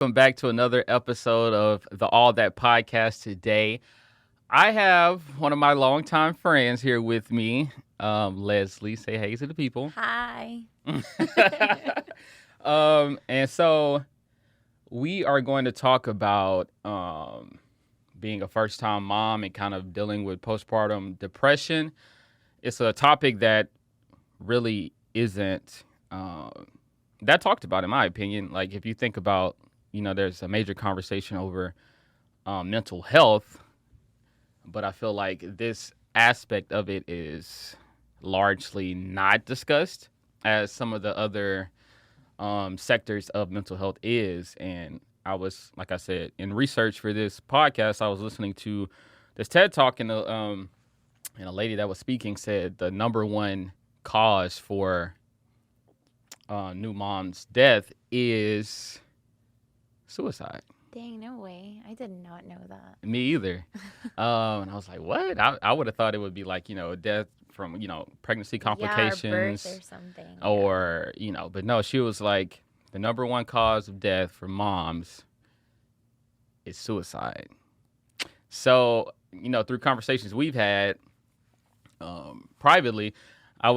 Welcome back to another episode of the All That Podcast today. I have one of my longtime friends here with me, Leslie. Say hey to the people. Hi. And so we are going to talk about being a first time mom and kind of dealing with postpartum depression. It's a topic that really isn't that talked about, in my opinion. Like, if you think about, there's a major conversation over mental health, but I feel like this aspect of it is largely not discussed as some of the other sectors of mental health is. And I was, like I said, in research for this podcast, I was listening to this TED Talk, and a lady that was speaking said the number one cause for new mom's death is suicide. Dang, no way. I did not know that. Me either. And I was like, what? I would have thought it would be like, death from, pregnancy complications. Yeah, or birth or something. Or, but no, she was like, the number one cause of death for moms is suicide. So, through conversations we've had privately, I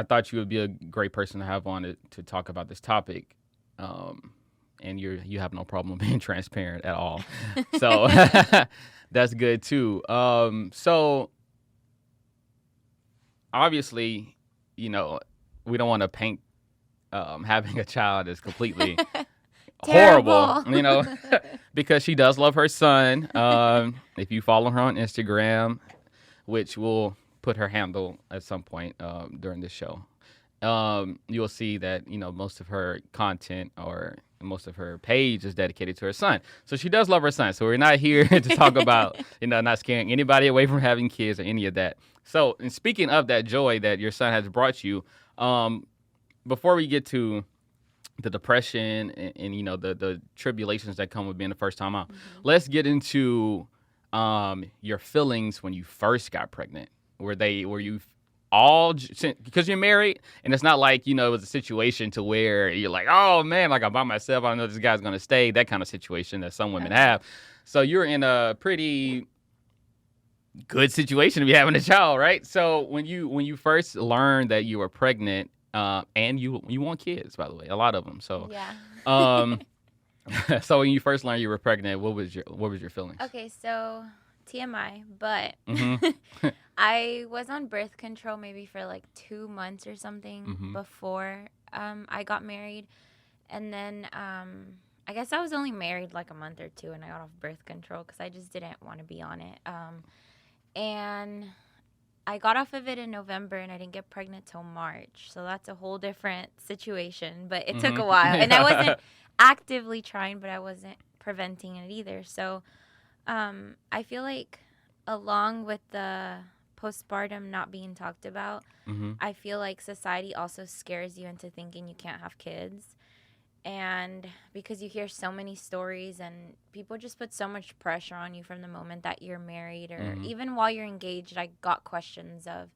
thought you would be a great person to have on to talk about this topic. And you have no problem being transparent at all. So that's good too. So obviously, we don't want to paint having a child as completely horrible, because she does love her son. If you follow her on Instagram, which we'll put her handle at some point during this show, you'll see that, most of her content or most of her page is dedicated to her son. So she does love her son. So we're not here to talk about, not scaring anybody away from having kids or any of that. So, and speaking of that joy that your son has brought you, before we get to the depression and the tribulations that come with being the first time mom, let's get into your feelings when you first got pregnant. Were you all, because you're married, and it's not like, it was a situation to where you're like, oh man, like I'm by myself, I don't know if this guy's gonna stay, that kind of situation that some women have. So you're in a pretty good situation to be having a child, right? So when you first learned that you were pregnant, and you want kids, by the way, a lot of them. So yeah. So when you first learned you were pregnant, what was your feelings? Okay, so TMI, but Mm-hmm. I was on birth control maybe for like 2 months or something before I got married. And then I guess I was only married like a month or two and I got off birth control because I just didn't want to be on it. And I got off of it in November and I didn't get pregnant till March. So that's a whole different situation, but it took a while. And I wasn't actively trying, but I wasn't preventing it either. So I feel like along with the postpartum not being talked about, I feel like society also scares you into thinking you can't have kids. And because you hear so many stories and people just put so much pressure on you from the moment that you're married or even while you're engaged, I got questions of,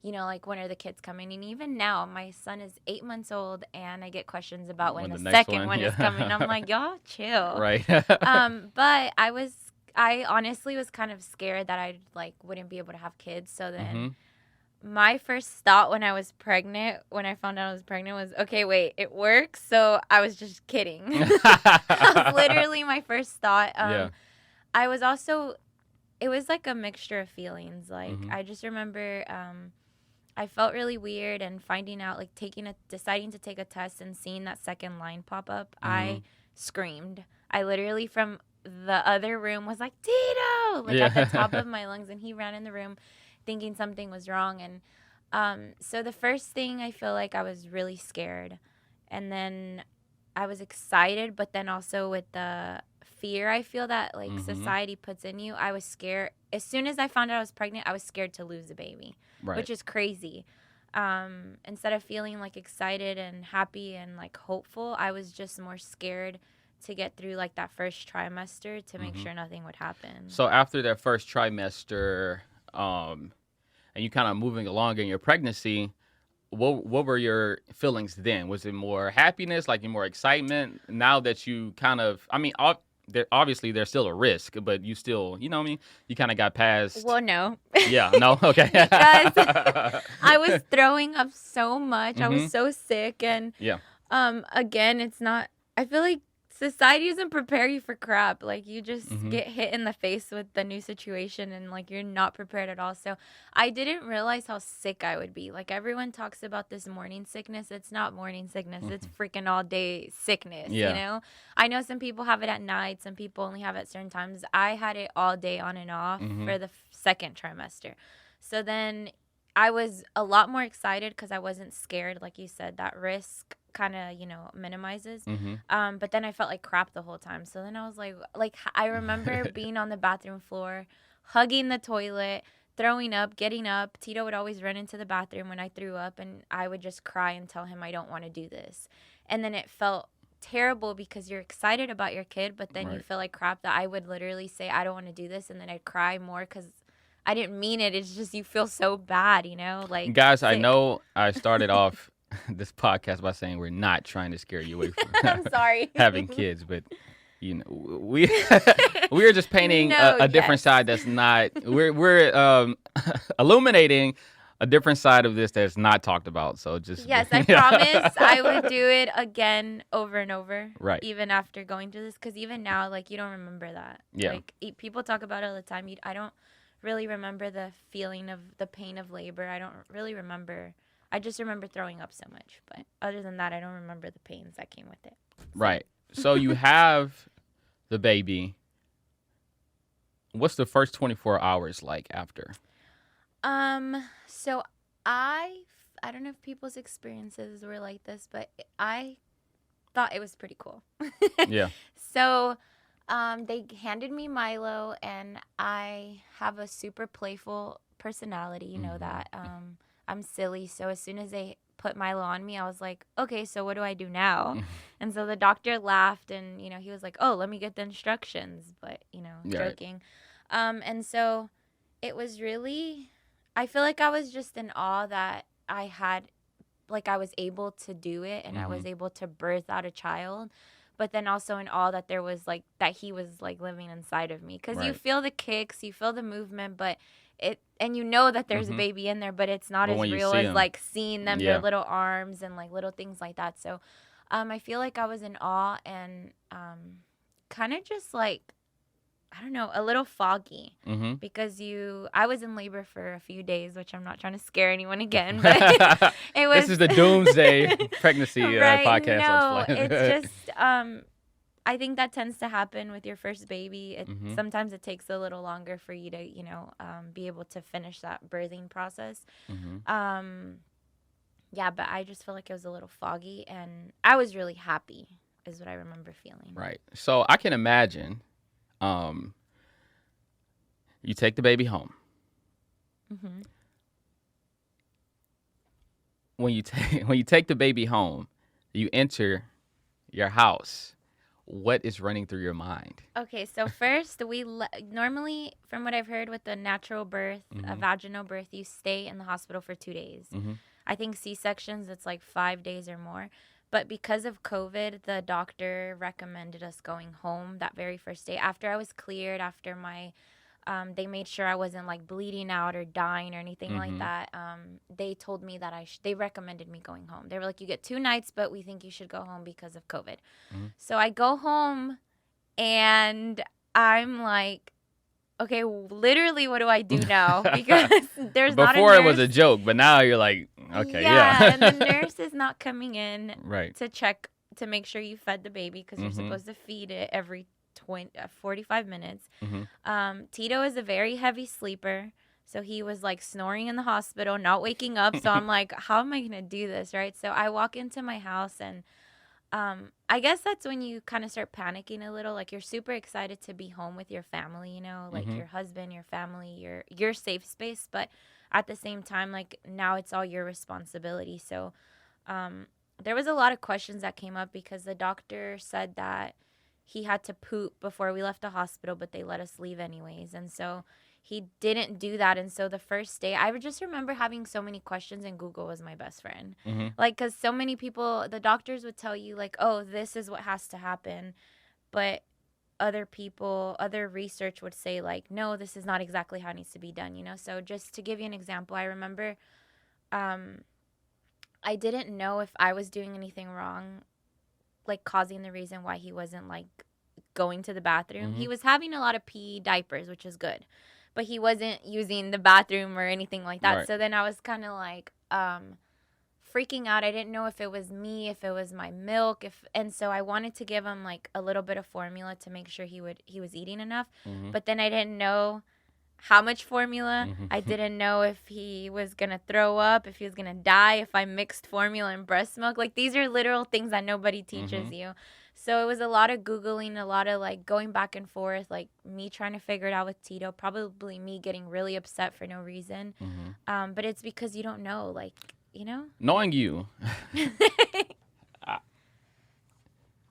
like, when are the kids coming? And even now, my son is 8 months old and I get questions about when the second one is coming. I'm like, y'all chill. Right. But I honestly was kind of scared that I wouldn't be able to have kids. So then my first thought when I found out I was pregnant was, okay, wait, it works. So I was just kidding. That was literally my first thought. I was also, it was like a mixture of feelings. Like, I just remember I felt really weird and finding out, like deciding to take a test and seeing that second line pop up, I screamed. I literally from the other room was like, Tito, at the top of my lungs, and he ran in the room thinking something was wrong. And so the first thing, I feel like I was really scared, and then I was excited, but then also with the fear I feel that society puts in you, I was scared. As soon as I found out I was pregnant, I was scared to lose the baby, which is crazy. Instead of feeling excited and happy and hopeful, I was just more scared to get through that first trimester to make sure nothing would happen. So after that first trimester, and you kind of moving along in your pregnancy, what were your feelings then? Was it more happiness, like more excitement? Now that you kind of, I mean, obviously there's still a risk, but you still, you know what I mean? You kind of got past. Well, no. Yeah, no, okay. Because I was throwing up so much. I was Mm-hmm. so sick. And Yeah. again, it's not, I feel like society doesn't prepare you for crap. Like, you just Mm-hmm. get hit in the face with the new situation and like you're not prepared at all. So I didn't realize how sick I would be. Like, everyone talks about this morning sickness. It's not morning sickness. It's freaking all day sickness, Yeah. you know? I know some people have it at night. Some people only have it at certain times. I had it all day on and off for the second trimester. So then I was a lot more excited because I wasn't scared. Like you said, that risk kind of, minimizes. Mm-hmm. But then I felt like crap the whole time. So then I was like I remember being on the bathroom floor, hugging the toilet, throwing up, getting up. Tito would always run into the bathroom when I threw up, and I would just cry and tell him I don't want to do this. And then it felt terrible because you're excited about your kid, but then you feel like crap that I would literally say I don't want to do this, and then I'd cry more because I didn't mean it. It's just you feel so bad, like Guys, sick. I know I started off this podcast by saying we're not trying to scare you away from I'm sorry. having kids, but we we're just painting a different side that's not. We're illuminating a different side of this that's not talked about. So just yes, I promise I would do it again over and over. Right. Even after going through this, because even now, like, you don't remember that. Yeah. Like, people talk about it all the time. I don't really remember the feeling of the pain of labor. I don't really remember. I just remember throwing up so much. But other than that, I don't remember the pains that came with it. So. Right. So you have the baby. What's the first 24 hours like after? So I don't know if people's experiences were like this, but I thought it was pretty cool. Yeah. So they handed me Milo, and I have a super playful personality, you know that. I'm silly, so as soon as they put Milo on me, I was like, okay, so what do I do now? And so the doctor laughed, and he was like, oh, let me get the instructions, but joking. And so it was really, I feel like I was just in awe that I had, like, I was able to do it, and I was able to birth out a child. But then also in awe that there was, like, that he was, like, living inside of me. Because you feel the kicks, you feel the movement, but and you know that there's a baby in there, but it's not as real as, like, seeing them, their little arms and, like, little things like that. So I feel like I was in awe and kind of just, like, I don't know, a little foggy. Because I was in labor for a few days, which I'm not trying to scare anyone again, but it was. This is the doomsday pregnancy podcast. No, it's just I think that tends to happen with your first baby. Sometimes it takes a little longer for you to be able to finish that birthing process. Yeah, but I just feel like it was a little foggy, and I was really happy is what I remember feeling. Right. So I can imagine you take the baby home. When you take the baby home, you enter your house. What is running through your mind? Okay, so first normally, from what I've heard with the natural birth, a vaginal birth, you stay in the hospital for 2 days. I think C-sections, it's like 5 days or more. But because of COVID, the doctor recommended us going home that very first day. After I was cleared, after my, they made sure I wasn't like bleeding out or dying or anything like that. They told me that they recommended me going home. They were like, you get 2 nights, but we think you should go home because of COVID. So I go home and I'm like, okay, literally, what do I do now? Because there's not a nurse. Before it was a joke, but now you're like, okay, yeah. And the nurse is not coming in to check to make sure you fed the baby because you're supposed to feed it every 45 minutes. Tito is a very heavy sleeper, so he was like snoring in the hospital, not waking up. So I'm like, how am I gonna do this, right? So I walk into my house, and I guess that's when you kind of start panicking a little. Like, you're super excited to be home with your family, like your husband, your family, your safe space. But at the same time, like, now it's all your responsibility. So there was a lot of questions that came up because the doctor said that he had to poop before we left the hospital, but they let us leave anyways. And so he didn't do that. And so the first day, I would just remember having so many questions, and Google was my best friend. Mm-hmm. Like, because so many people, the doctors would tell you, like, oh, this is what has to happen. But other people, other research would say, like, no, this is not exactly how it needs to be done, you know? So just to give you an example, I remember I didn't know if I was doing anything wrong, like causing the reason why he wasn't like going to the bathroom. Mm-hmm. He was having a lot of pee diapers, which is good, but he wasn't using the bathroom or anything like that. Right. So then I was kind of like freaking out. I didn't know if it was me, if it was my milk, and so I wanted to give him like a little bit of formula to make sure he was eating enough. Mm-hmm. But then I didn't know how much formula. Mm-hmm. I didn't know if he was going to throw up, if he was going to die, if I mixed formula and breast milk. Like, these are literal things that nobody teaches you. So it was a lot of Googling, a lot of, like, going back and forth, like, me trying to figure it out with Tito, probably me getting really upset for no reason. Mm-hmm. But it's because you don't know, like, you know? Knowing you,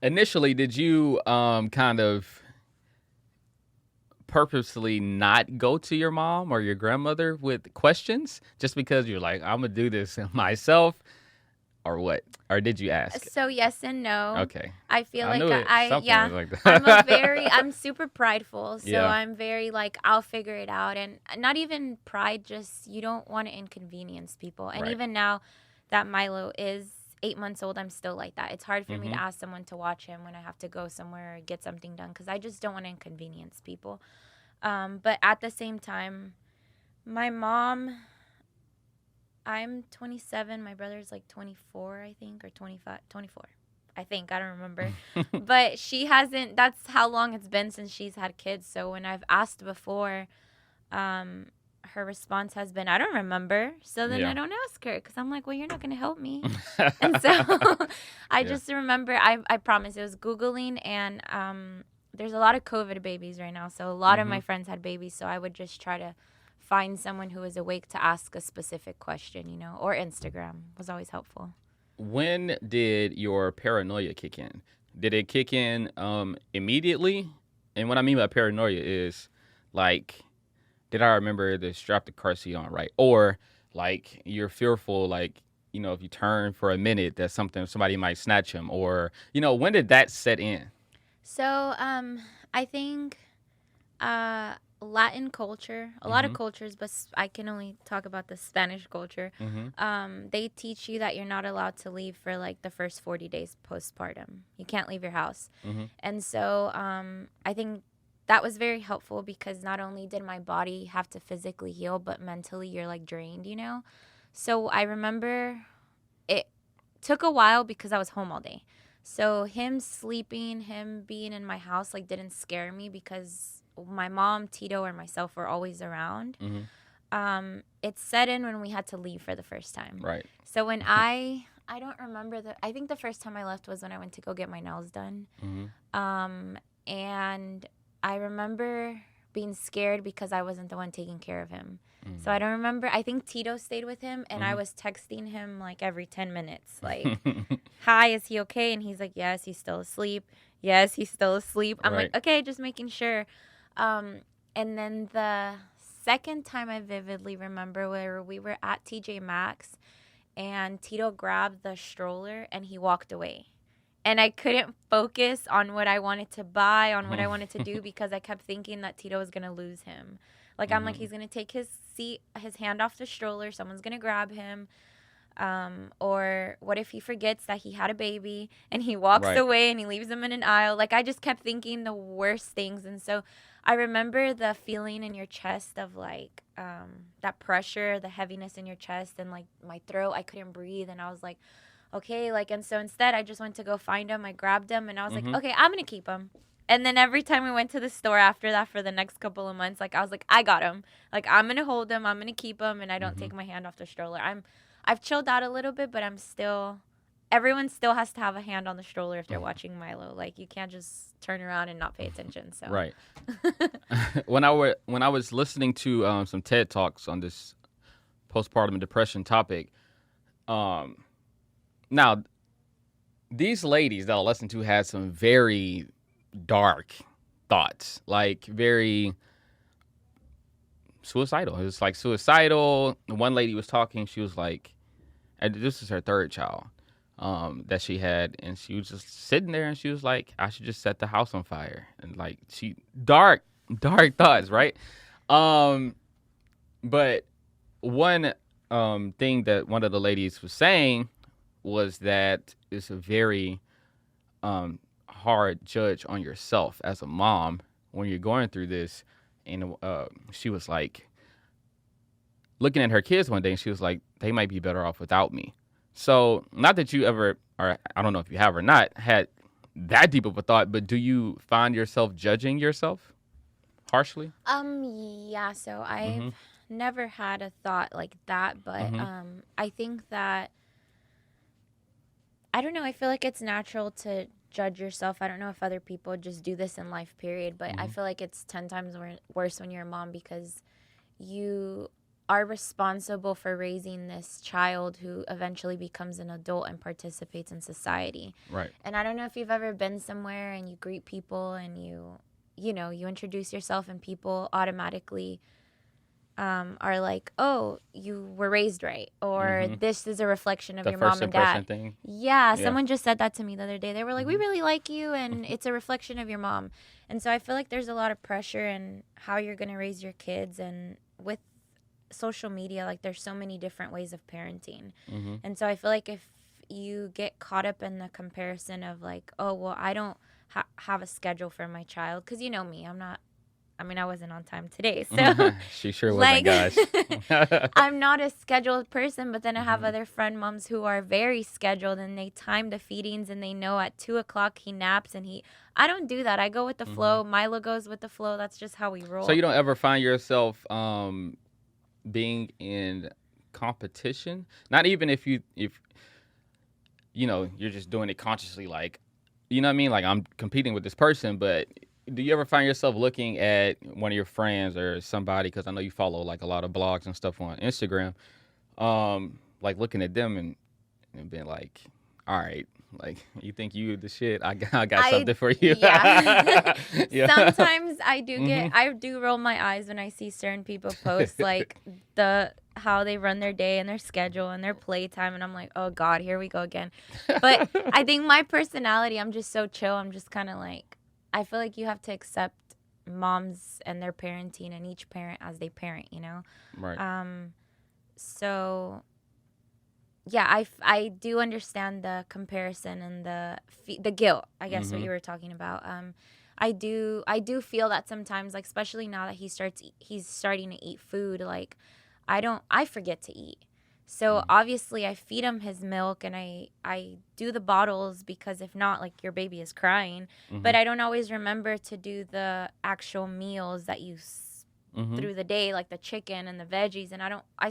initially, did you kind of purposely not go to your mom or your grandmother with questions just because you're like, I'm gonna do this myself, or what? Or did you ask? So yes and no. Okay. I feel I like knew it. Something yeah, was like that. I'm super prideful. So Yeah. I'm very like, I'll figure it out. And not even pride, just you don't want to inconvenience people. And Right. even now that Milo is 8 months old, I'm still like that. It's hard for me to ask someone to watch him when I have to go somewhere or get something done, because I just don't want to inconvenience people. But at the same time, my mom, I'm 27. My brother's like 24, I think, or 25, 24. I think. I don't remember. But she hasn't, that's how long it's been since she's had kids. So when I've asked before, her response has been, I don't remember. So then Yeah. I don't ask her, because I'm like, well, you're not going to help me. And so I just remember, I promise, it was Googling, and there's a lot of COVID babies right now. So a lot of my friends had babies. So I would just try to find someone who was awake to ask a specific question, you know, or Instagram was always helpful. When did your paranoia kick in? Did it kick in immediately? And what I mean by paranoia is, like, did I remember to strap the car seat on right? Or, like, you're fearful, like, you know, if you turn for a minute, that somebody might snatch him. Or, you know, when did that set in? So I think Latin culture, a lot of cultures, but I can only talk about the Spanish culture. They teach you that you're not allowed to leave for like the first 40 days postpartum. You can't leave your house. And so I think that was very helpful, because not only did my body have to physically heal, but mentally you're like drained, you know? So I remember it took a while because I was home all day. So him sleeping, him being in my house, like, didn't scare me, because my mom, Tito, or myself were always around. It set in when we had to leave for the first time. Right. So when I don't remember I think the first time I left was when I went to go get my nails done. And I remember being scared because I wasn't the one taking care of him. So I don't remember. I think Tito stayed with him, and I was texting him like every 10 minutes, like, hi, is he okay? And he's like, yes, he's still asleep. Yes, he's still asleep. I'm like, okay, just making sure. And then the second time I vividly remember, where we were at TJ Maxx, and Tito grabbed the stroller and he walked away. And I couldn't focus on what I wanted to buy, on what I wanted to do, because I kept thinking that Tito was going to lose him. Like, I'm like, he's going to take his hand off the stroller. Someone's going to grab him. Or what if he forgets that he had a baby and he walks away and he leaves him in an aisle? Like, I just kept thinking the worst things. And so I remember the feeling in your chest of, like, that pressure, the heaviness in your chest, and, like, my throat. I couldn't breathe. And I was like, okay, like, and so instead I just went to go find him. I grabbed him, and I was like, okay, I'm going to keep him. And then every time we went to the store after that for the next couple of months, like, I was like, I got him. Like, I'm going to hold him. I'm going to keep him, and I don't take my hand off the stroller. I've chilled out a little bit, but everyone still has to have a hand on the stroller if they're watching Milo. Like, you can't just turn around and not pay attention. So Right. When I was listening to some TED Talks on this postpartum depression topic, now these ladies that I listened to had some very dark thoughts, like very suicidal. It was like suicidal. One lady was talking. She was like, and this is her third child that she had, and she was just sitting there, and she was like, I should just set the house on fire. And like, dark thoughts, right? But one thing that one of the ladies was saying was that it's a very hard judge on yourself as a mom when you're going through this. And she was like, looking at her kids one day, and she was like, they might be better off without me. So not that you ever, or I don't know if you have or not, had that deep of a thought, but do you find yourself judging yourself harshly? Yeah, so I've never had a thought like that, but I think that, I don't know, I feel like it's natural to judge yourself. I don't know if other people just do this in life, period, but I feel like it's 10 times worse when you're a mom, because you are responsible for raising this child who eventually becomes an adult and participates in society. Right. And I don't know if you've ever been somewhere and you greet people and you introduce yourself, and people automatically are like, oh, you were raised right, or this is a reflection of your mom and dad. Thing. Yeah, someone just said that to me the other day. They were like, we really like you, and it's a reflection of your mom. And so I feel like there's a lot of pressure in how you're going to raise your kids, and with social media, like, there's so many different ways of parenting. And so I feel like if you get caught up in the comparison of like, oh, well, I don't have a schedule for my child, because you know me, I wasn't on time today, so she sure wasn't, guys. I'm not a scheduled person, but then I have other friend moms who are very scheduled, and they time the feedings, and they know at 2:00 he naps, and I don't do that. I go with the flow. Milo goes with the flow. That's just how we roll. So you don't ever find yourself being in competition? Not even if you know, you're just doing it consciously, like, you know what I mean? Like, I'm competing with this person, but do you ever find yourself looking at one of your friends or somebody, because I know you follow like a lot of blogs and stuff on Instagram, like looking at them and being like, all right, like, you think you the shit? I got something for you. Yeah. Sometimes I do roll my eyes when I see certain people post like how they run their day and their schedule and their playtime, and I'm like, oh God, here we go again. But I think my personality, I'm just so chill. I'm just kind of like, I feel like you have to accept moms and their parenting, and each parent as they parent, you know? Right. So yeah, I do understand the comparison and the guilt, I guess, what you were talking about. I do feel that sometimes, like, especially now that he's starting to eat food, like, I forget to eat. So obviously I feed him his milk, and I do the bottles, because if not, like, your baby is crying. But I don't always remember to do the actual meals that you through the day, like the chicken and the veggies. And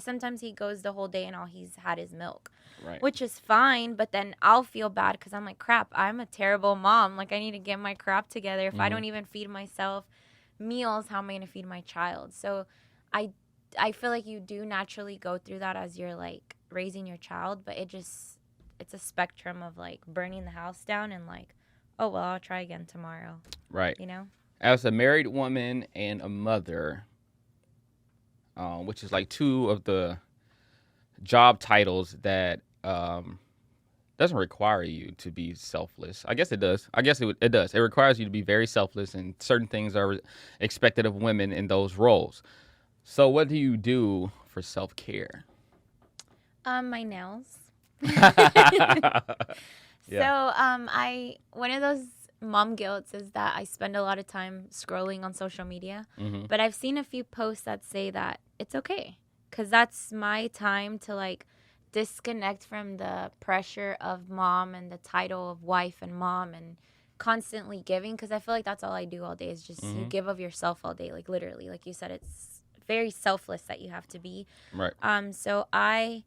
sometimes he goes the whole day and all he's had is milk, right, which is fine. But then I'll feel bad, because I'm like, crap, I'm a terrible mom. Like, I need to get my crap together. If I don't even feed myself meals, how am I going to feed my child? So I feel like you do naturally go through that as you're like raising your child, but it's a spectrum of like burning the house down and like, oh, well, I'll try again tomorrow. Right. You know? As a married woman and a mother, which is like two of the job titles that doesn't require you to be selfless. I guess it does. It does. It requires you to be very selfless, and certain things are expected of women in those roles. So what do you do for self-care? My nails. Yeah. So one of those mom guilts is that I spend a lot of time scrolling on social media. But I've seen a few posts that say that it's okay, because that's my time to like disconnect from the pressure of mom and the title of wife and mom, and constantly giving, because I feel like that's all I do all day is just you give of yourself all day, like literally, like you said, it's very selfless that you have to be. Right. So I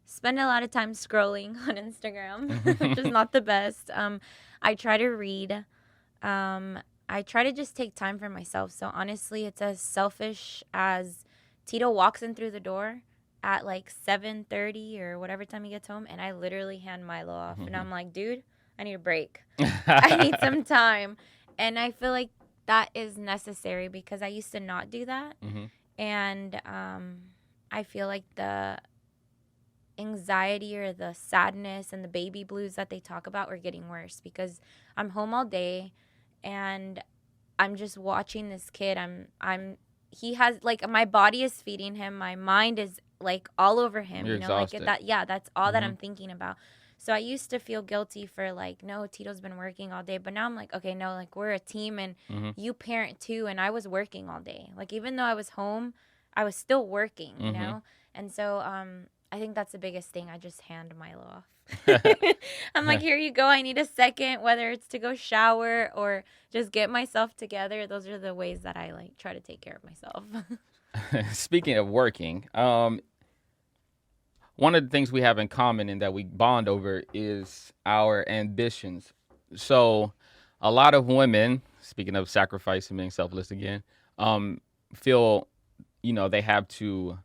spend a lot of time scrolling on Instagram, which is not the best. I try to read. I try to just take time for myself. So honestly, it's as selfish as Tito walks in through the door at like 7:30 or whatever time he gets home, and I literally hand Milo off, and I'm like, dude, I need a break. I need some time. And I feel like that is necessary, because I used to not do that. And I feel like the anxiety or the sadness and the baby blues that they talk about are getting worse because I'm home all day and I'm just watching this kid. He has like my body is feeding him, my mind is like all over him, You're you know, like exhausted. that. Yeah, that's all that Mm-hmm. I'm thinking about. So I used to feel guilty for like, no, Tito's been working all day, but now I'm like, okay, no, like we're a team and Mm-hmm. you parent too, and I was working all day. Like even though I was home, I was still working, you know. And so I think that's the biggest thing. I just hand Milo off. I'm like, here you go. I need a second, whether it's to go shower or just get myself together. Those are the ways that I like try to take care of myself. Speaking of working, one of the things we have in common and that we bond over is our ambitions. So, a lot of women, speaking of sacrifice and being selfless again, feel, they have to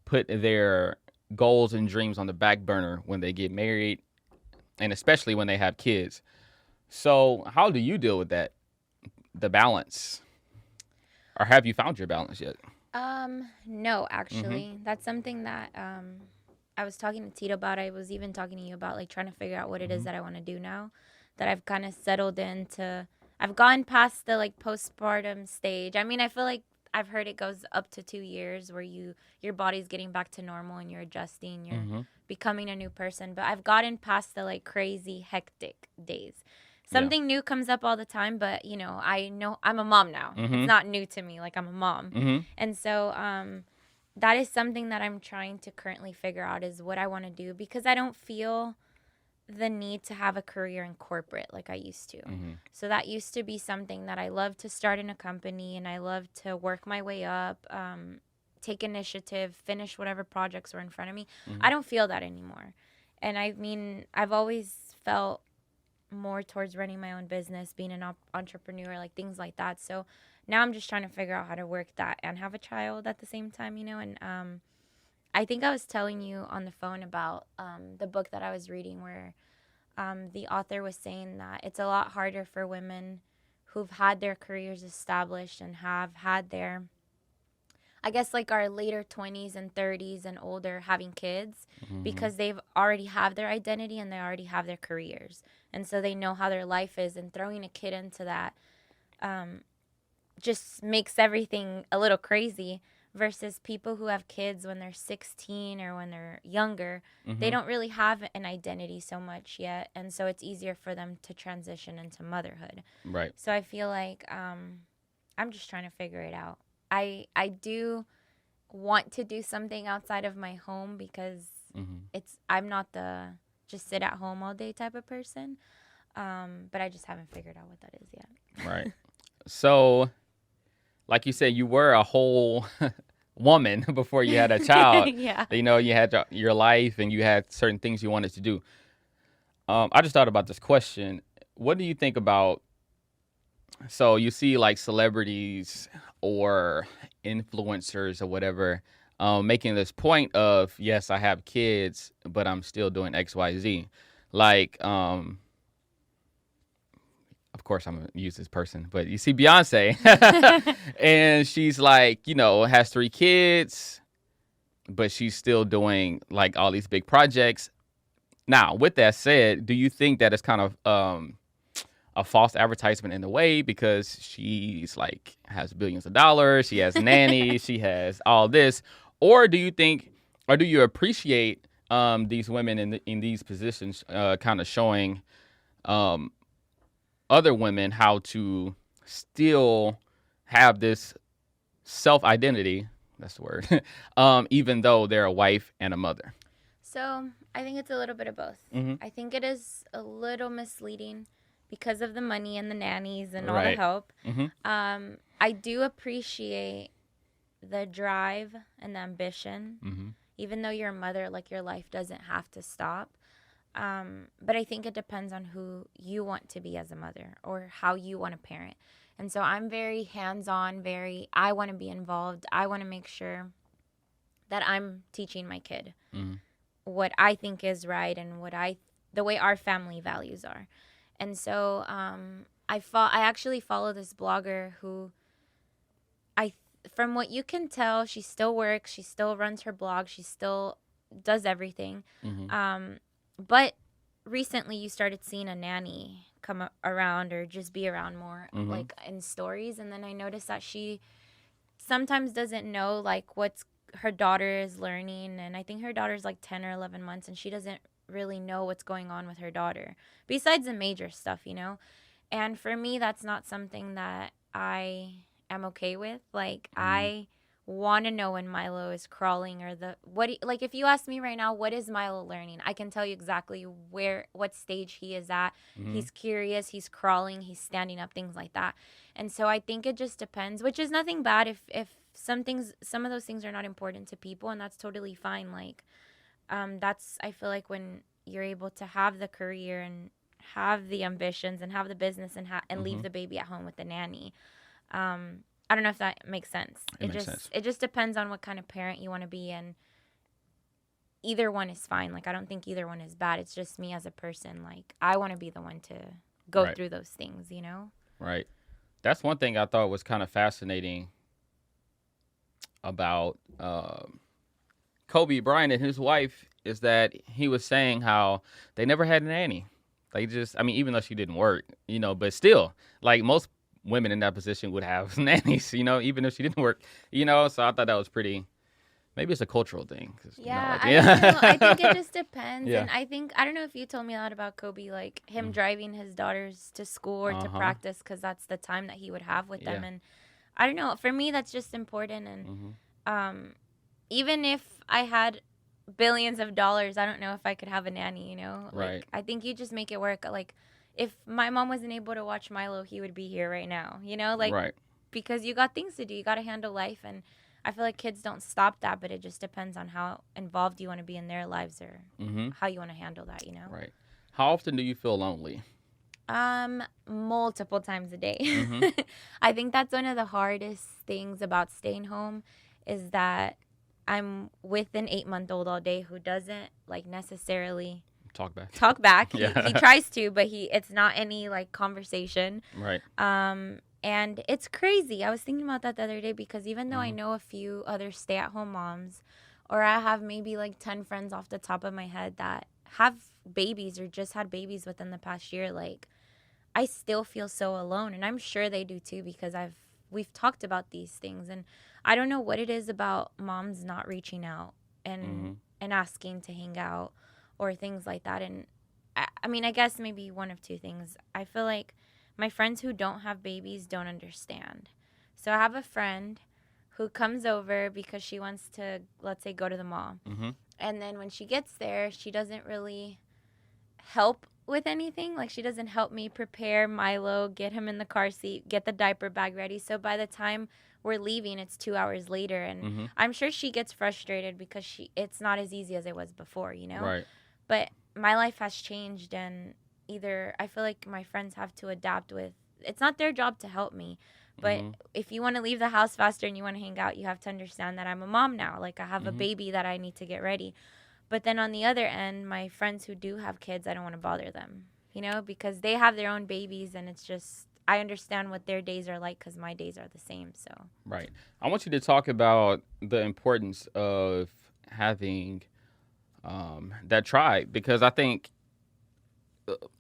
put their goals and dreams on the back burner when they get married and especially when they have kids. So, how do you deal with that, the balance? Or have you found your balance yet? No, actually. That's something that I was talking to Tito about. I was even talking to you about like trying to figure out what it is that I want to do now. That I've kind of settled into. I've gone past the like postpartum stage. I mean, I feel like I've heard it goes up to 2 years where your body's getting back to normal and you're adjusting, you're becoming a new person. But I've gotten past the like crazy hectic days. Something new comes up all the time, but I know I'm a mom now. It's not new to me. Like I'm a mom, and so that is something that I'm trying to currently figure out is what I want to do because I don't feel the need to have a career in corporate like I used to. So that used to be something that I loved to start in a company and I loved to work my way up, take initiative, finish whatever projects were in front of me. I don't feel that anymore. And I mean, I've always felt more towards running my own business, being an entrepreneur, like things like that. So now I'm just trying to figure out how to work that and have a child at the same time, and I think I was telling you on the phone about the book that I was reading where the author was saying that it's a lot harder for women who've had their careers established and have had their, I guess, like our later 20s and 30s and older having kids because they've already have their identity and they already have their careers. And so they know how their life is, and throwing a kid into that just makes everything a little crazy versus people who have kids when they're 16 or when they're younger. They don't really have an identity so much yet. And so it's easier for them to transition into motherhood. Right. So I feel like I'm just trying to figure it out. I do want to do something outside of my home because I'm not the just sit at home all day type of person. But I just haven't figured out what that is yet. Right. So, like you said, you were a whole woman before you had a child. Yeah. You had your life and you had certain things you wanted to do. I just thought about this question. What do you think about, so you see like celebrities or influencers or whatever making this point of, yes, I have kids, but I'm still doing X, Y, Z. Like, of course, I'm going to use this person, but you see Beyonce and she's like, has 3 kids, but she's still doing like all these big projects. Now, with that said, do you think that it's kind of a false advertisement in a way because she's like has billions of dollars, she has Nanny, she has all this, or do you think, or do you appreciate these women in these positions kind of showing other women how to still have this self-identity, that's the word, even though they're a wife and a mother? So I think it's a little bit of both. I think it is a little misleading because of the money and the nannies and all the help. I do appreciate the drive and the ambition. Even though you're a mother, like your life doesn't have to stop. But I think it depends on who you want to be as a mother or how you want to parent. And so I'm very hands-on, I want to be involved. I want to make sure that I'm teaching my kid what I think is right and the way our family values are. And so I actually follow this blogger who from what you can tell, she still works, she still runs her blog, she still does everything. But recently you started seeing a nanny come around or just be around more, like in stories. And then I noticed that she sometimes doesn't know like what's her daughter is learning. And I think her daughter's like 10 or 11 months, and she doesn't really know what's going on with her daughter besides the major stuff, you know? And for me, that's not something that I am okay with. Like, I want to know when Milo is crawling or like if you ask me right now, what is Milo learning? I can tell you exactly what stage he is at. He's curious, he's crawling, he's standing up, things like that. And so I think it just depends, which is nothing bad if some of those things are not important to people, and that's totally fine. Like, that's, I feel like when you're able to have the career and have the ambitions and have the business and leave the baby at home with the nanny. I don't know if that makes sense. It just depends on what kind of parent you want to be, and either one is fine. Like, I don't think either one is bad. It's just me as a person. Like, I want to be the one to go through those things, you know? Right. That's one thing I thought was kind of fascinating about Kobe Bryant and his wife, is that he was saying how they never had a nanny. They just, I mean, even though she didn't work, you know, but still, like most women in that position would have nannies, you know, even if she didn't work, you know. So I thought that was pretty, maybe it's a cultural thing. Yeah, you know, like, I don't know. I think it just depends. Yeah. And I don't know if you told me a lot about Kobe, like him driving his daughters to school or to practice, because that's the time that he would have with them. And I don't know. For me, that's just important. And even if I had billions of dollars, I don't know if I could have a nanny, you know? Like, I think you just make it work. Like, if my mom wasn't able to watch Milo, he would be here right now, you know? Like, because you got things to do. You got to handle life. And I feel like kids don't stop that, but it just depends on how involved you want to be in their lives, or how you want to handle that, you know? Right. How often do you feel lonely? Multiple times a day. I think that's one of the hardest things about staying home, is that I'm with an 8-month-old all day who doesn't like necessarily talk back. He tries to, but it's not any like conversation. Right. And it's crazy. I was thinking about that the other day, because even though I know a few other stay-at-home moms, or I have maybe like 10 friends off the top of my head that have babies or just had babies within the past year, like, I still feel so alone. And I'm sure they do too, because we've talked about these things. And I don't know what it is about moms not reaching out and asking to hang out or things like that. And I mean, I guess maybe one of two things. I feel like my friends who don't have babies don't understand. So I have a friend who comes over because she wants to, let's say, go to the mall. And then when she gets there, she doesn't really help with anything. Like, she doesn't help me prepare Milo, get him in the car seat, get the diaper bag ready. So by the time we're leaving, it's 2 hours later. And I'm sure she gets frustrated because it's not as easy as it was before, you know? Right. But my life has changed, and either I feel like my friends have to adapt with, it's not their job to help me, but if you want to leave the house faster and you want to hang out, you have to understand that I'm a mom now. Like, I have a baby that I need to get ready. But then on the other end, my friends who do have kids, I don't want to bother them, you know, because they have their own babies, and it's just, I understand what their days are like, because my days are the same. So Right. I want you to talk about the importance of having that tribe, because I think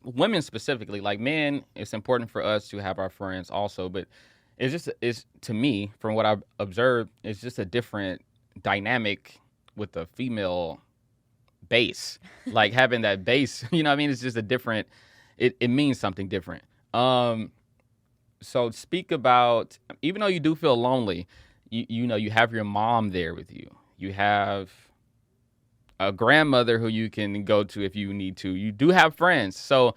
women specifically, like men, it's important for us to have our friends also, but it's to me, from what I've observed, it's just a different dynamic with the female base. Like, having that base, you know what I mean? It's just a different, it means something different. So speak about, even though you do feel lonely, you know, you have your mom there with you. You have a grandmother who you can go to if you need to. You do have friends. So,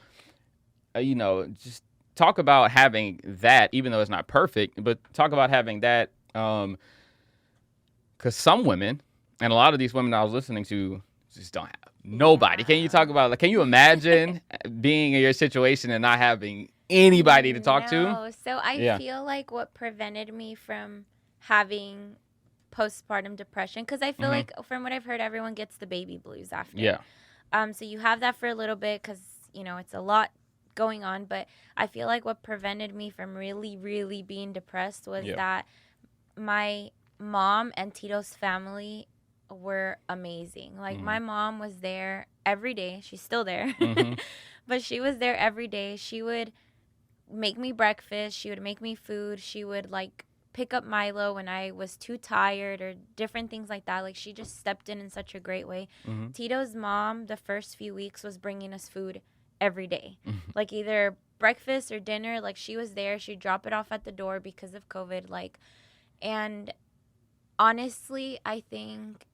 you know, just talk about having that, even though it's not perfect, but talk about having that. Because some women, and a lot of these women I was listening to, just don't have nobody. Can you talk about, like, can you imagine being in your situation and not having anybody to talk to? So I feel like what prevented me from having postpartum depression, because I feel like, from what I've heard, everyone gets the baby blues after. Yeah. So you have that for a little bit, because, you know, it's a lot going on. But I feel like what prevented me from really, really being depressed was that my mom and Tito's family were amazing. Like, my mom was there every day. She's still there. But she was there every day. She would make me breakfast. She would make me food. She would, like, pick up Milo when I was too tired or different things like that. Like, she just stepped in such a great way. Tito's mom, the first few weeks, was bringing us food every day. Like, either breakfast or dinner. Like, she was there. She'd drop it off at the door because of COVID. Like, and honestly, I think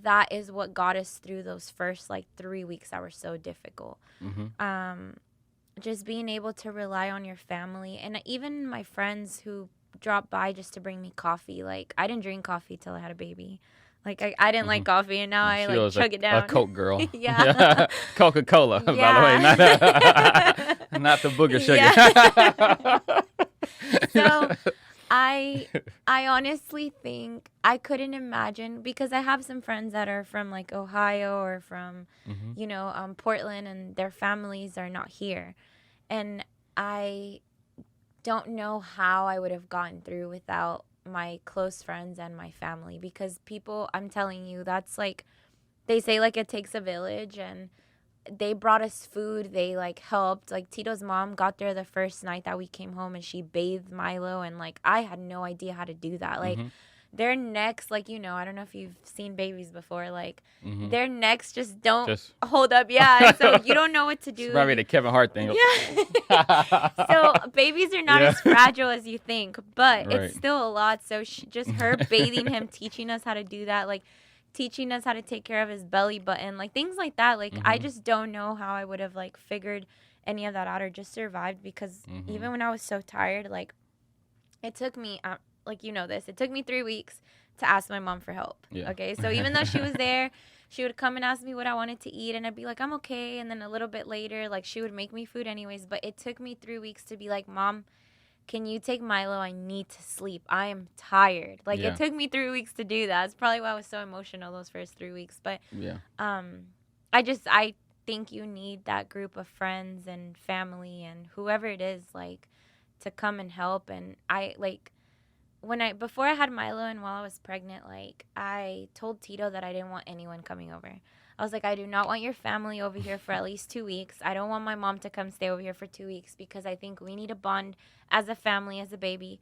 that is what got us through those first, like, 3 weeks that were so difficult. Just being able to rely on your family. And even my friends who dropped by just to bring me coffee. Like, I didn't drink coffee till I had a baby. Like, I didn't like coffee, and now I, like, chug it down. A Coke girl. Yeah. Coca-Cola, by the way. Not the booger sugar. So I honestly think I couldn't imagine, because I have some friends that are from, like, Ohio or from, you know, Portland, and their families are not here. And I don't know how I would have gotten through without my close friends and my family, because people, I'm telling you, that's like, they say, like, it takes a village, and they brought us food. They, like, helped. Like, Tito's mom got there the first night that we came home, and she bathed Milo, and, like, I had no idea how to do that. Like, their necks, like, you know, I don't know if you've seen babies before, like, their necks just don't hold up. Yeah, and so you don't know what to do. It's probably the Kevin Hart thing. Yeah. So babies are not as fragile as you think, but it's still a lot. So just her bathing him, teaching us how to do that, like, teaching us how to take care of his belly button, like, things like that. Like, I just don't know how I would have, like, figured any of that out or just survived, because even when I was so tired, like, it took me, like, you know this, it took me 3 weeks to ask my mom for help. Okay, so even though she was there, she would come and ask me what I wanted to eat, and I'd be like, I'm okay. And then a little bit later, like, she would make me food anyways. But it took me 3 weeks to be like, Mom, can you take Milo? I need to sleep. I am tired. Like, it took me 3 weeks to do that. It's probably why I was so emotional those first 3 weeks. But I think you need that group of friends and family and whoever it is, like, to come and help. And I, like, before I had Milo and while I was pregnant, like, I told Tito that I didn't want anyone coming over. I was like, I do not want your family over here for at least 2 weeks. I don't want my mom to come stay over here for 2 weeks, because I think we need a bond as a family, as a baby.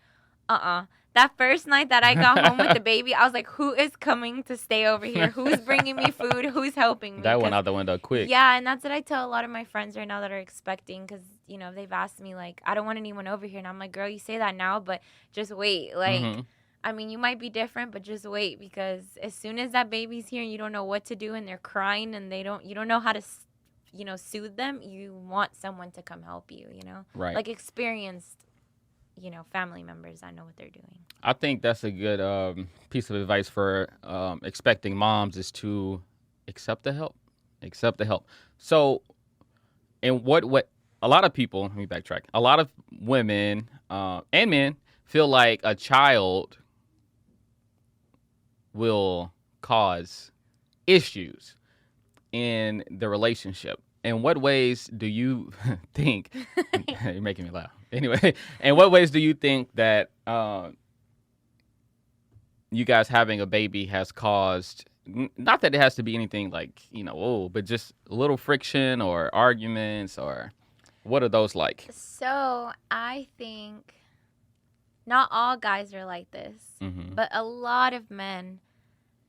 That first night that I got home with the baby, I was like, who is coming to stay over here? Who's bringing me food? Who's helping me? That went out the window quick. Yeah, and that's what I tell a lot of my friends right now that are expecting, because, you know, they've asked me, like, I don't want anyone over here. And I'm like, girl, you say that now, but just wait. Like, I mean, you might be different, but just wait, because as soon as that baby's here and you don't know what to do and they're crying and you don't know how to, you know, soothe them, you want someone to come help you, you know? Right. Like, experienced, you know, family members that know what they're doing. I think that's a good piece of advice for expecting moms, is to accept the help. Accept the help. So, in what a lot of people, let me backtrack. A lot of women and men feel like a child will cause issues in the relationship. In what ways do you think, you're making me laugh. Anyway, in what ways do you think that you guys having a baby has caused, not that it has to be anything like, you know, but just a little friction or arguments, or what are those like? So I think not all guys are like this, but a lot of men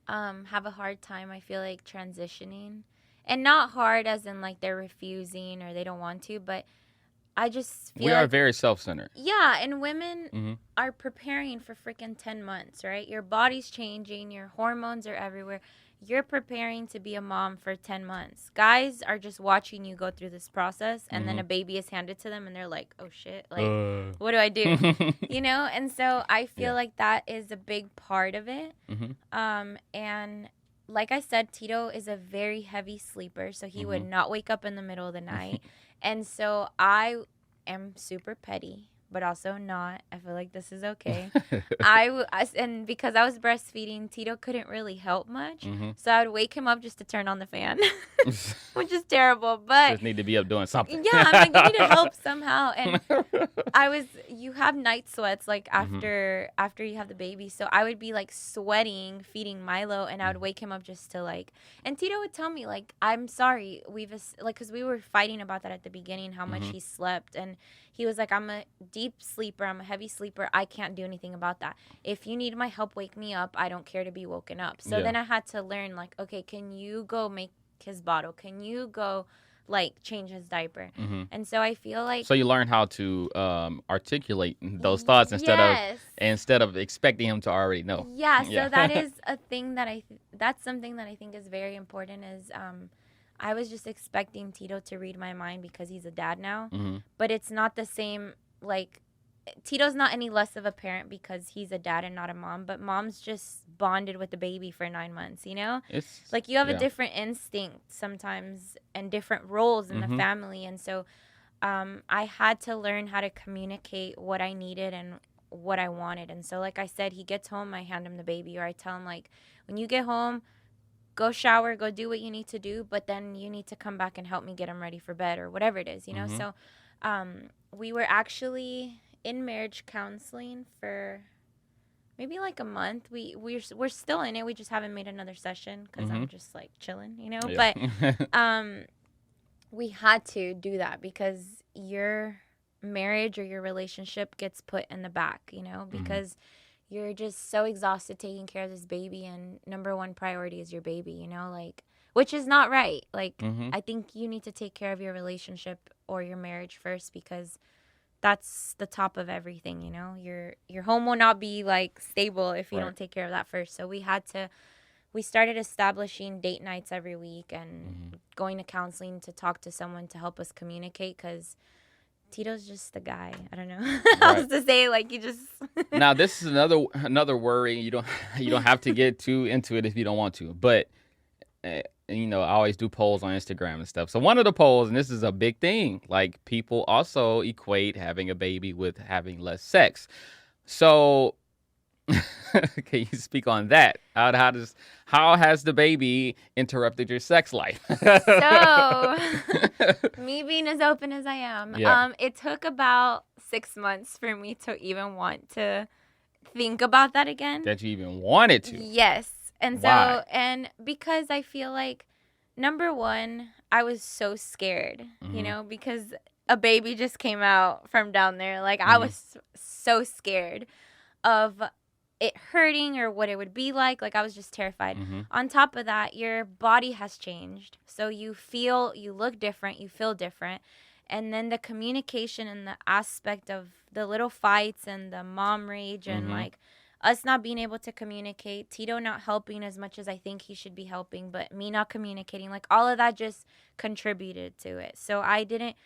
have a hard time, I feel like, transitioning. And not hard as in, like, they're refusing or they don't want to, but I just feel we are very self-centered. Yeah, and women are preparing for freaking 10 months, right? Your body's changing, your hormones are everywhere. You're preparing to be a mom for 10 months. Guys are just watching you go through this process, and then a baby is handed to them, and they're like, oh, shit, like, what do I do? You know? And so I feel like that is a big part of it. And like I said, Tito is a very heavy sleeper, so he would not wake up in the middle of the night. And so I am super petty, but also not. I feel like this is okay. And because I was breastfeeding, Tito couldn't really help much. So I would wake him up just to turn on the fan, which is terrible. But Just need to be up doing something. yeah, I'm like, you need to help somehow. And you have night sweats like after you have the baby. So I would be like sweating, feeding Milo, and I would wake him up just to like, and Tito would tell me like, I'm sorry, because we were fighting about that at the beginning, how much he slept. And he was like, I'm a deep sleeper, I'm a heavy sleeper, I can't do anything about that. If you need my help, wake me up. I don't care to be woken up. So then I had to learn like, okay, can you go make his bottle? Can you go like change his diaper? And so I feel like, so you learn how to articulate those thoughts instead of expecting him to already know. So that is a thing that that's something that I think is very important is I was just expecting Tito to read my mind because he's a dad now, but it's not the same. Like, Tito's not any less of a parent because he's a dad and not a mom, but mom's just bonded with the baby for 9 months, you know? It's like you have a different instinct sometimes and different roles in the family. And so I had to learn how to communicate what I needed and what I wanted. And so, like I said, he gets home, I hand him the baby, or I tell him, like, when you get home, go shower, go do what you need to do, but then you need to come back and help me get him ready for bed or whatever it is, you know? So we were actually in marriage counseling for maybe like a month. We're still in it. We just haven't made another session because I'm just like chilling, you know? But we had to do that because your marriage or your relationship gets put in the back, you know, because you're just so exhausted taking care of this baby, and number one priority is your baby, you know, like, which is not right. Like, I think you need to take care of your relationship or your marriage first because that's the top of everything, you know. Your home will not be like stable if you don't take care of that first. So we started establishing date nights every week and going to counseling to talk to someone to help us communicate because Tito's just the guy. I don't know how else to say. Like, you just. Now this is another worry. You don't have to get too into it if you don't want to. But you know, I always do polls on Instagram and stuff. So one of the polls, and this is a big thing, like, people also equate having a baby with having less sex. So can you speak on that? How has the baby interrupted your sex life? So, me being as open as I am, it took about 6 months for me to even want to think about that again. That you even wanted to? Yes. And Why? and because I feel like, number one, I was so scared, you know, because a baby just came out from down there. Like, I was so scared of it hurting or what it would be like. Like, I was just terrified. On top of that, your body has changed. So you look different, you feel different. And then the communication and the aspect of the little fights and the mom rage and like us not being able to communicate, Tito not helping as much as I think he should be helping, but me not communicating, like, all of that just contributed to it. So I didn't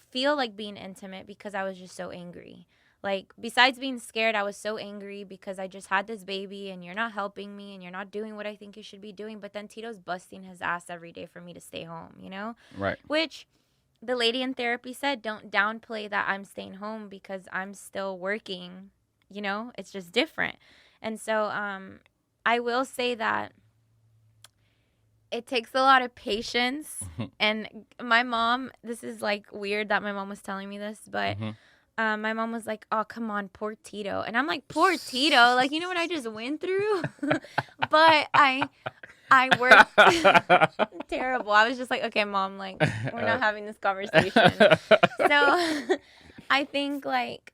feel like being intimate because I was just so angry. Like, besides being scared, I was so angry because I just had this baby and you're not helping me and you're not doing what I think you should be doing. But then Tito's busting his ass every day for me to stay home, you know? Right. Which the lady in therapy said, don't downplay that I'm staying home because I'm still working, you know? It's just different. And so I will say that it takes a lot of patience. And my mom, this is like weird that my mom was telling me this, but my mom was like, oh, come on, poor Tito. And I'm like, poor Tito? Like, you know what I just went through? But I worked terrible. I was just like, okay, Mom, like, we're not having this conversation. So I think, like,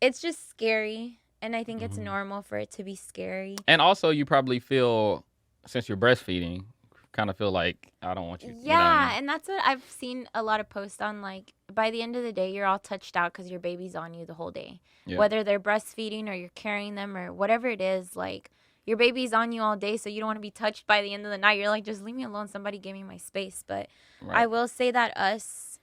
it's just scary. And I think it's normal for it to be scary. And also, you probably feel, since you're breastfeeding, kind of feel like, I don't want you. Yeah, you know what I mean? and that's what I've seen a lot of posts on. Like, by the end of the day, you're all touched out because your baby's on you the whole day. Yeah. Whether they're breastfeeding or you're carrying them or whatever it is, like, your baby's on you all day, so you don't want to be touched by the end of the night. You're like, just leave me alone. Somebody give me my space. But I will say that us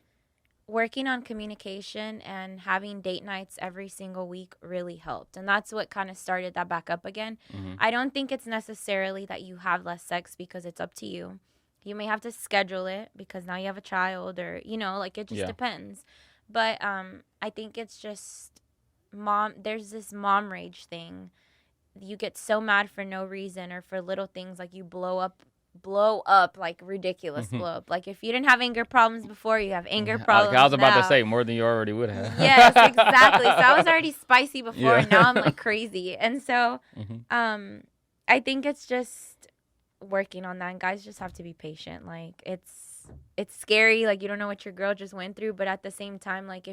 working on communication and having date nights every single week really helped. And that's what kind of started that back up again. I don't think it's necessarily that you have less sex because it's up to you. You may have to schedule it because now you have a child or, you know, like, it just depends. But I think it's just there's this mom rage thing. You get so mad for no reason or for little things, like you blow up like ridiculous blow up. Like if you didn't have anger problems before, you have anger problems I was about now. to say more than you already would have. Yes, exactly. So I was already spicy before, Yeah. and now I'm like crazy. And so Mhm. I think it's just working on that. And guys just have to be patient. Like it's scary. Like you don't know what your girl just went through, but at the same time, like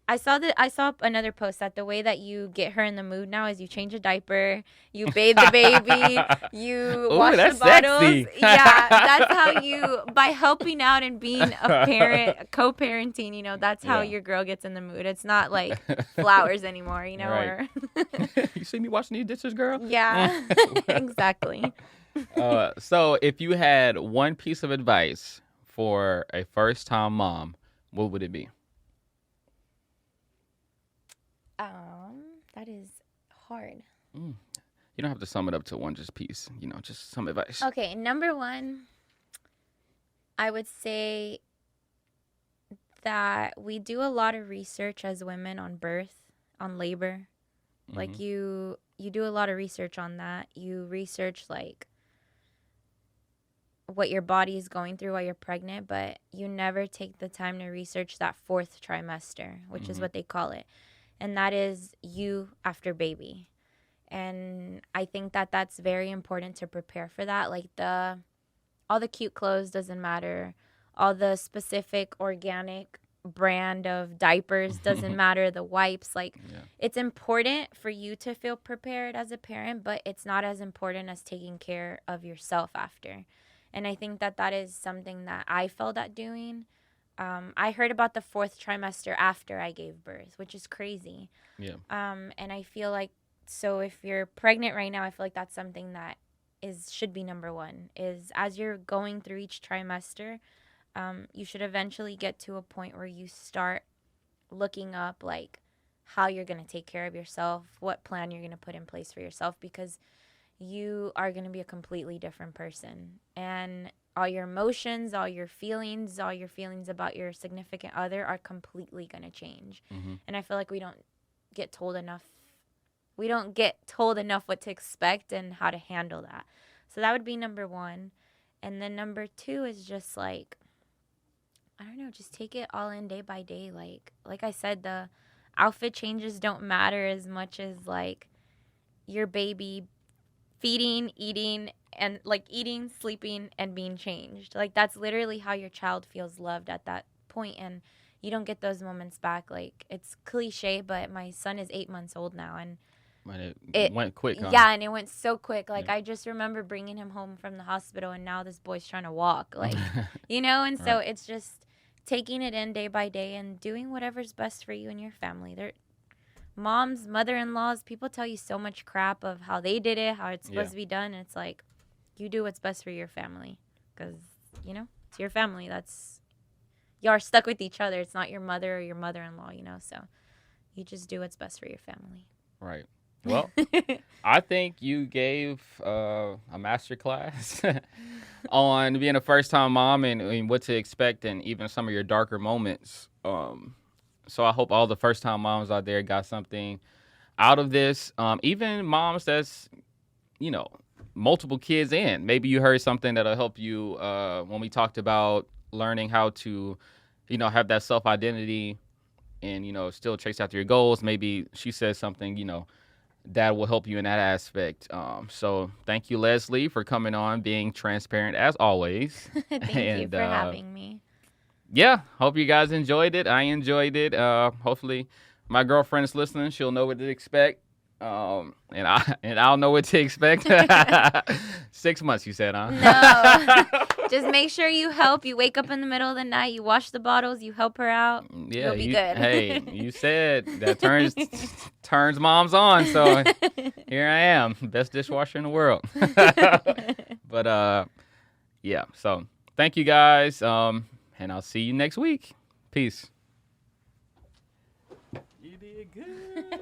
I saw another post that the way that you get her in the mood now is you change a diaper, you bathe the baby, you Ooh, wash the that's bottles. sexy. Yeah, that's how you, by helping out and being a parent, co-parenting, that's how Yeah. your girl gets in the mood. It's not like flowers anymore, Right. or You see me washing these dishes, girl? yeah, exactly. So if you had one piece of advice for a first-time mom, what would it be? That is hard. Mm. You don't have to sum it up to one just piece. Just some advice. Okay, number one, I would say that we do a lot of research as women on birth, on labor. Like Mhm. you do a lot of research on that. You research like what your body is going through while you're pregnant, but you never take the time to research that fourth trimester, which is Mhm. what they call it. And that is you after baby. And I think that that's very important to prepare for that. Like all the cute clothes doesn't matter. All the specific organic brand of diapers doesn't matter. The wipes, like Yeah. it's important for you to feel prepared as a parent, but it's not as important as taking care of yourself after. And I think that that is something that I failed at doing. I heard about the fourth trimester after I gave birth, which is crazy. Yeah. And I feel like, so if you're pregnant right now, I feel like that's something that should be number one, is as you're going through each trimester, you should eventually get to a point where you start looking up like how you're going to take care of yourself, what plan you're going to put in place for yourself, because you are going to be a completely different person. And all your emotions, all your feelings about your significant other are completely going to change. Mm-hmm. And I feel like we don't get told enough. We don't get told enough what to expect and how to handle that. So that would be number one. And then number two is just like, I don't know, just take it all in day by day. Like I said, the outfit changes don't matter as much as like your baby feeding, eating, and like eating, sleeping, and being changed. Like that's literally how your child feels loved at that point, and you don't get those moments back. Like it's cliche, but my son is 8 months old now, and But it went quick, huh? yeah, and it went so quick. Like Yeah. I just remember bringing him home from the hospital, and now this boy's trying to walk. Like and so Right. it's just taking it in day by day and doing whatever's best for you and your family. Moms, mother-in-laws, people tell you so much crap of how they did it, how it's supposed to be done, and it's like, you do what's best for your family, because it's your family. You are stuck with each other. It's not your mother or your mother-in-law, so you just do what's best for your family. Right. Well, I think you gave a master class on being a first-time mom and what to expect, and even some of your darker moments. So I hope all the first-time moms out there got something out of this. Even moms that's, multiple kids in. Maybe you heard something that'll help you when we talked about learning how to, have that self-identity and, still chase after your goals. Maybe she says something, that will help you in that aspect. So thank you, Leslie, for coming on, being transparent as always. Thank you for having me. Yeah, hope you guys enjoyed it. I enjoyed it. Hopefully, my girlfriend is listening. She'll know what to expect. And I'll know what to expect. 6 months, you said, huh? No. Just make sure you help. You wake up in the middle of the night. You wash the bottles. You help her out. Yeah, You'll be good. Hey, you said that turns moms on. So here I am, best dishwasher in the world. But yeah. So thank you guys. And I'll see you next week. Peace. You did good.